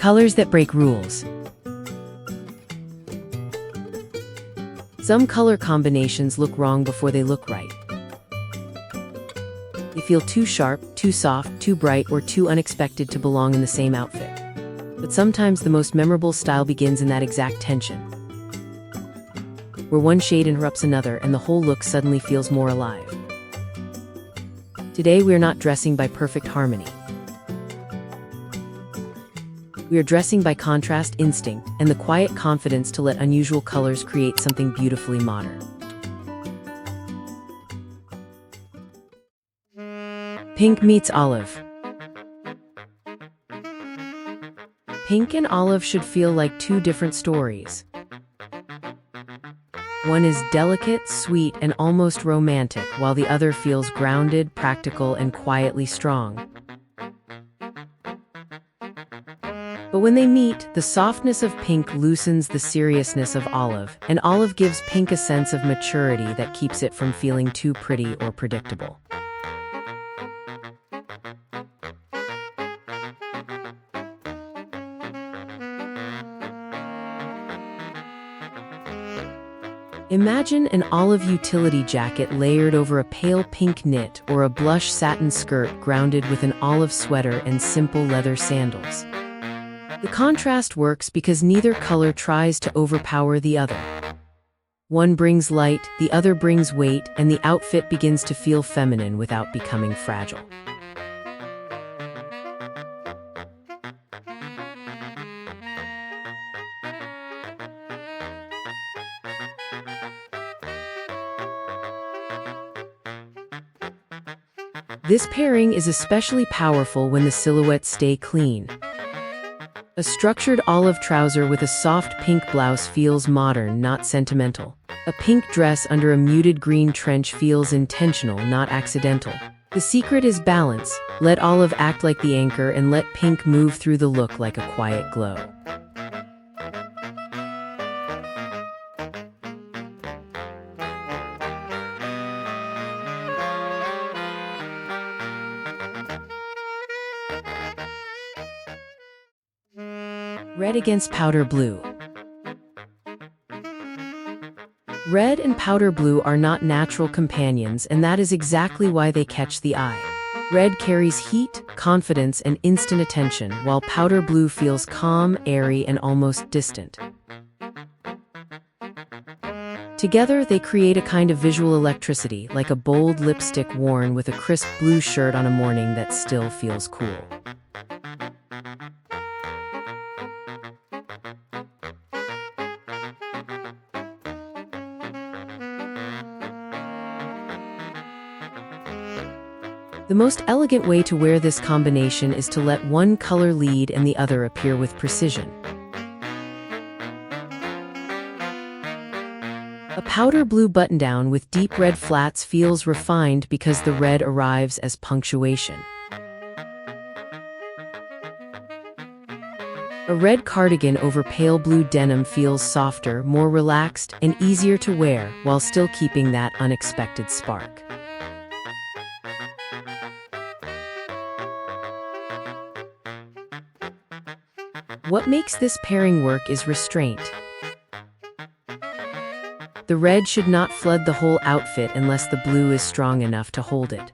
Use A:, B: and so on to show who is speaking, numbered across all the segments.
A: Colors that break rules. Some color combinations look wrong before they look right. They feel too sharp, too soft, too bright, or too unexpected to belong in the same outfit. But sometimes the most memorable style begins in that exact tension, where one shade interrupts another and the whole look suddenly feels more alive. Today we are not dressing by perfect harmony. We are dressing by contrast, instinct, and the quiet confidence to let unusual colors create something beautifully modern. Pink meets olive. Pink and olive should feel like two different stories. One is delicate, sweet, and almost romantic, while the other feels grounded, practical, and quietly strong. But when they meet, the softness of pink loosens the seriousness of olive, and olive gives pink a sense of maturity that keeps it from feeling too pretty or predictable. Imagine an olive utility jacket layered over a pale pink knit or a blush satin skirt grounded with an olive sweater and simple leather sandals. The contrast works because neither color tries to overpower the other. One brings light, the other brings weight, and the outfit begins to feel feminine without becoming fragile. This pairing is especially powerful when the silhouettes stay clean. A structured olive trouser with a soft pink blouse feels modern, not sentimental. A pink dress under a muted green trench feels intentional, not accidental. The secret is balance. Let olive act like the anchor and let pink move through the look like a quiet glow. Red against powder blue. Red and powder blue are not natural companions, and that is exactly why they catch the eye. Red carries heat, confidence, and instant attention, while powder blue feels calm, airy, and almost distant. Together, they create a kind of visual electricity, like a bold lipstick worn with a crisp blue shirt on a morning that still feels cool. The most elegant way to wear this combination is to let one color lead and the other appear with precision. A powder blue button-down with deep red flats feels refined because the red arrives as punctuation. A red cardigan over pale blue denim feels softer, more relaxed, and easier to wear while still keeping that unexpected spark. What makes this pairing work is restraint. The red should not flood the whole outfit unless the blue is strong enough to hold it.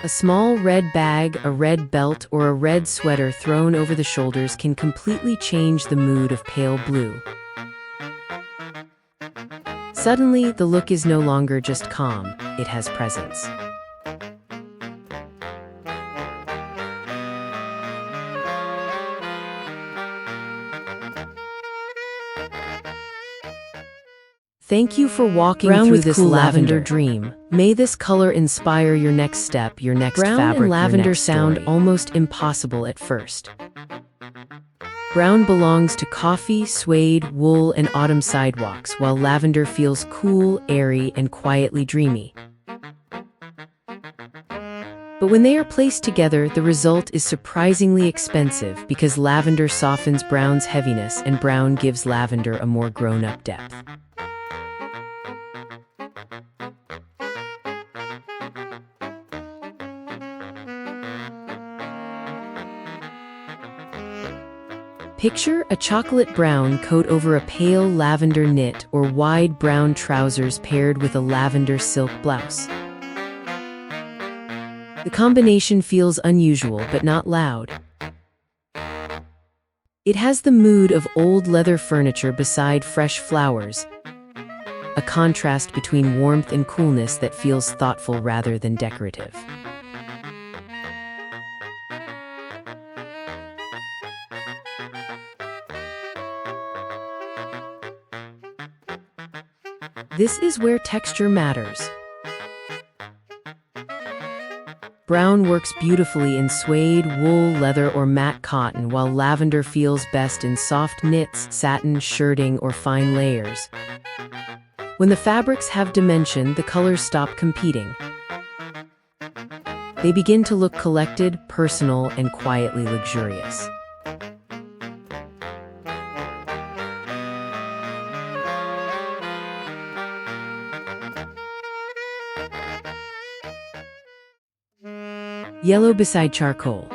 A: A small red bag, a red belt, or a red sweater thrown over the shoulders can completely change the mood of pale blue. Suddenly, the look is no longer just calm, it has presence. Thank you for walking through this lavender dream. May this color inspire your next step, your next fabric,
B: Brown and lavender
A: sound almost impossible at first. Brown belongs to coffee, suede, wool, and autumn sidewalks, while lavender feels cool, airy, and quietly dreamy. But when they are placed together, the result is surprisingly expensive because lavender softens brown's heaviness and brown gives lavender a more grown-up depth. Picture a chocolate brown coat over a pale lavender knit or wide brown trousers paired with a lavender silk blouse. The combination feels unusual but not loud. It has the mood of old leather furniture beside fresh flowers, a contrast between warmth and coolness that feels thoughtful rather than decorative. This is where texture matters. Brown works beautifully in suede, wool, leather, or matte cotton, while lavender feels best in soft knits, satin, shirting, or fine layers. When the fabrics have dimension, the colors stop competing. They begin to look collected, personal, and quietly luxurious. Yellow beside charcoal.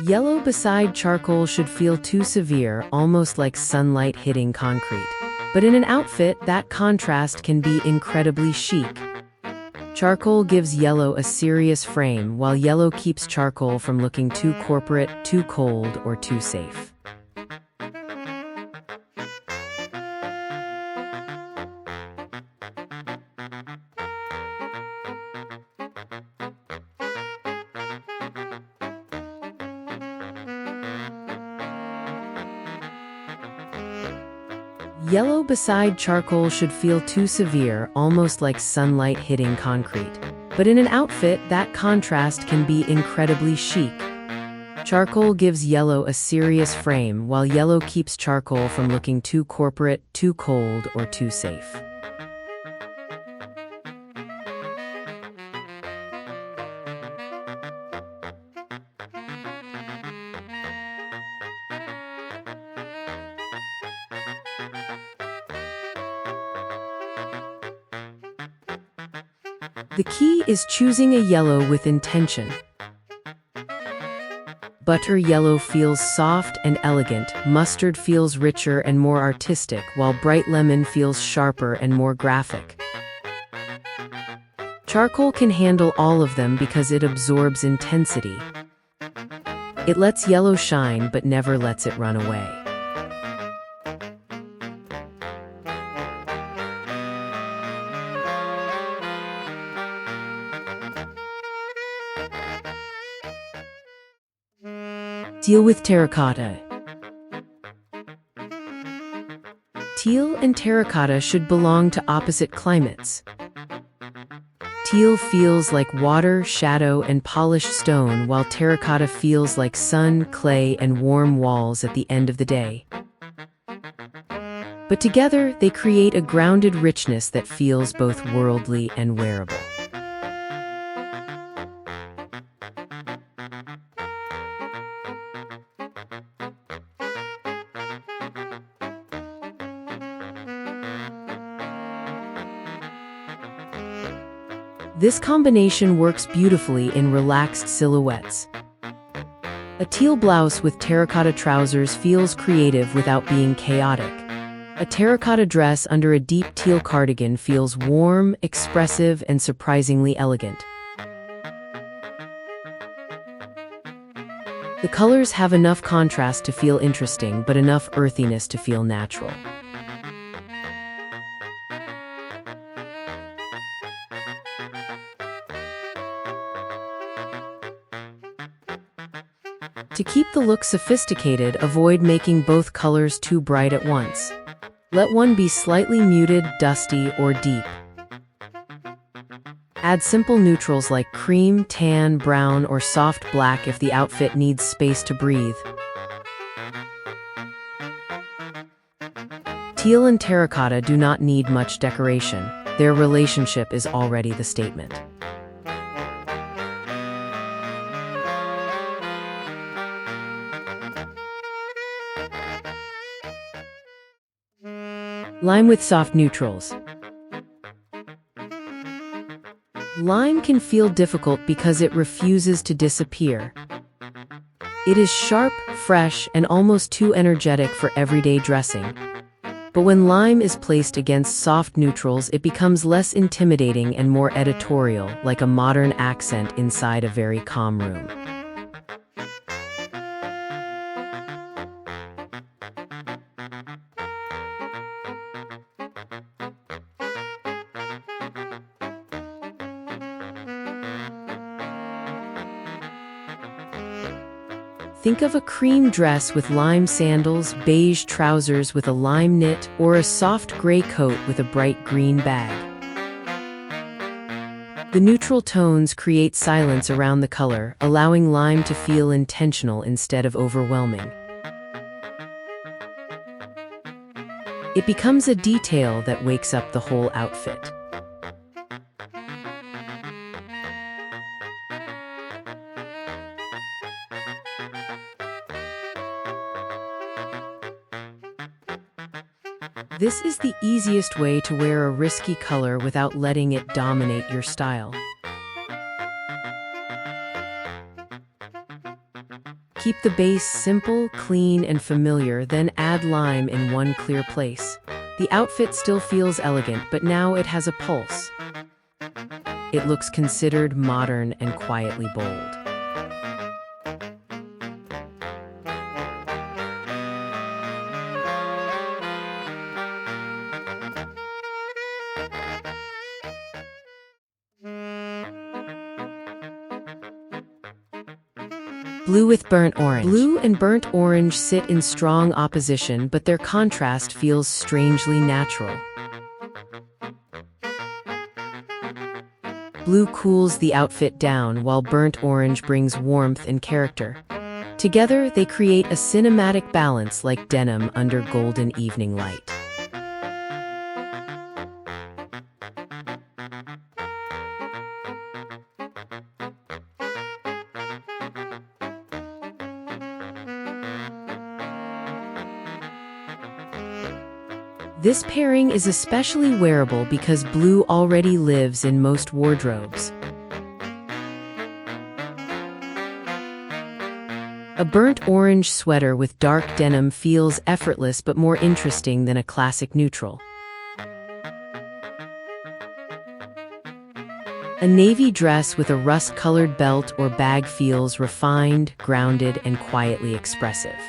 A: Yellow beside charcoal should feel too severe, almost like sunlight hitting concrete. But in an outfit, that contrast can be incredibly chic. Charcoal gives yellow a serious frame, while yellow keeps charcoal from looking too corporate, too cold, or too safe. Yellow beside charcoal should feel too severe, almost like sunlight hitting concrete. But in an outfit, that contrast can be incredibly chic. Charcoal gives yellow a serious frame, while yellow keeps charcoal from looking too corporate, too cold, or too safe. The key is choosing a yellow with intention. Butter yellow feels soft and elegant, mustard feels richer and more artistic, while bright lemon feels sharper and more graphic. Charcoal can handle all of them because it absorbs intensity. It lets yellow shine but never lets it run away. Teal with terracotta. Teal and terracotta should belong to opposite climates. Teal feels like water, shadow, and polished stone, while terracotta feels like sun, clay, and warm walls at the end of the day. But together, they create a grounded richness that feels both worldly and wearable. This combination works beautifully in relaxed silhouettes. A teal blouse with terracotta trousers feels creative without being chaotic. A terracotta dress under a deep teal cardigan feels warm, expressive, and surprisingly elegant. The colors have enough contrast to feel interesting, but enough earthiness to feel natural. To keep the look sophisticated, avoid making both colors too bright at once. Let one be slightly muted, dusty, or deep. Add simple neutrals like cream, tan, brown, or soft black if the outfit needs space to breathe. Teal and terracotta do not need much decoration. Their relationship is already the statement. Lime with soft neutrals. Lime can feel difficult because it refuses to disappear. It is sharp, fresh, and almost too energetic for everyday dressing. But when lime is placed against soft neutrals, it becomes less intimidating and more editorial, like a modern accent inside a very calm room. Think of a cream dress with lime sandals, beige trousers with a lime knit, or a soft gray coat with a bright green bag. The neutral tones create silence around the color, allowing lime to feel intentional instead of overwhelming. It becomes a detail that wakes up the whole outfit. This is the easiest way to wear a risky color without letting it dominate your style. Keep the base simple, clean, and familiar, then add lime in one clear place. The outfit still feels elegant, but now it has a pulse. It looks considered, modern, and quietly bold. Blue with burnt orange. Blue and burnt orange sit in strong opposition, but their contrast feels strangely natural. Blue cools the outfit down, while burnt orange brings warmth and character. Together, they create a cinematic balance like denim under golden evening light. This pairing is especially wearable because blue already lives in most wardrobes. A burnt orange sweater with dark denim feels effortless but more interesting than a classic neutral. A navy dress with a rust-colored belt or bag feels refined, grounded, and quietly expressive.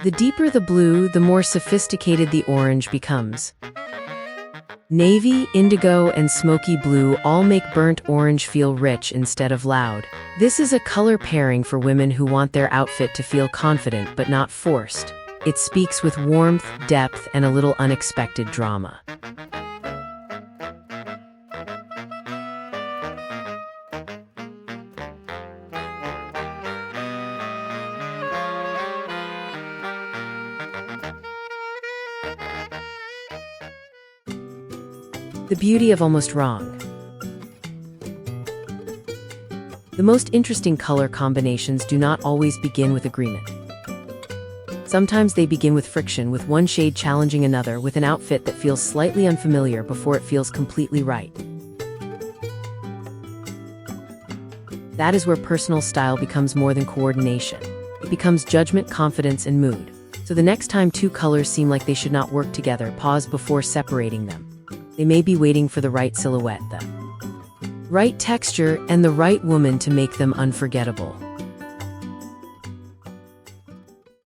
A: The deeper the blue, the more sophisticated the orange becomes. Navy, indigo, and smoky blue all make burnt orange feel rich instead of loud. This is a color pairing for women who want their outfit to feel confident but not forced. It speaks with warmth, depth, and a little unexpected drama. The beauty of almost wrong. The most interesting color combinations do not always begin with agreement. Sometimes they begin with friction, with one shade challenging another, with an outfit that feels slightly unfamiliar before it feels completely right. That is where personal style becomes more than coordination. It becomes judgment, confidence, and mood. So the next time two colors seem like they should not work together, pause before separating them. They may be waiting for the right silhouette, the right texture, and the right woman to make them unforgettable.